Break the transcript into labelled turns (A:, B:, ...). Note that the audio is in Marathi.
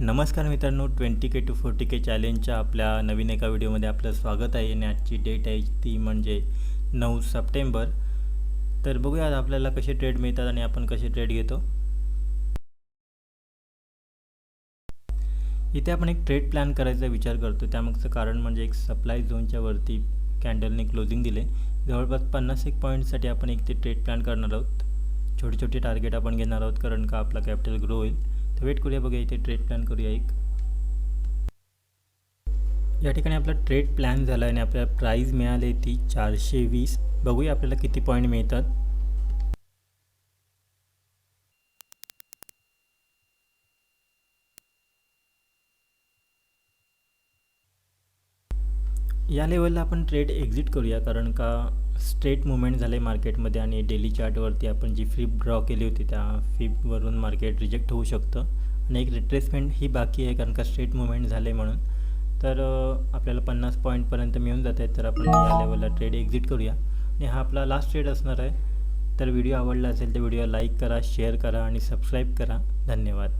A: नमस्कार मित्रांनो, 20K to 40K चॅलेंजच्या आपल्या नवीन एका व्हिडिओमध्ये आपलं स्वागत आहे. आणि आजची डेट आहे ती म्हणजे 9 सप्टेंबर. तर बघूया आज आपल्याला कसे ट्रेड मिळतात आणि आपण कसे ट्रेड घेतो. इथे आपण एक ट्रेड प्लॅन करायचा विचार करतो. त्यामागचं कारण म्हणजे एक सप्लाय झोनच्या वरती कॅन्डलने क्लोजिंग दिले. जवळपास 51 पॉईंटसाठी आपण एक ते ट्रेड प्लॅन करणार आहोत. छोटे छोटे टार्गेट आपण घेणार आहोत कारण का आपला कॅपिटल ग्रो होईल. तर वेट करूया, बघूया इथे ट्रेड प्लॅन करूया एक. या ठिकाणी आपला ट्रेड प्लॅन झाला आणि आपल्याला प्राईज मिळाली ती 420. बघूया आपल्याला किती पॉईंट मिळतात. या लेवलला आपण ट्रेड एक्झिट करूया कारण का स्ट्रेट मुवमेंट झाले मार्केटमध्ये आणि डेली चार्टवरती आपण जी फिब ड्रॉ केली होती त्या फिबवरून मार्केट रिजेक्ट होऊ शकतं आणि एक रिट्रेसमेंट ही बाकी आहे कारण का स्ट्रेट मुवमेंट झाले म्हणून. तर आपल्याला 50 पॉईंटपर्यंत मिळून जात आहेत. तर आपण या लेवलला ट्रेड एक्झिट करूया आणि हा आपला लास्ट ट्रेड असणार आहे. तर व्हिडिओ आवडला असेल तर व्हिडिओ लाईक करा, शेअर करा आणि सबस्क्राईब करा. धन्यवाद.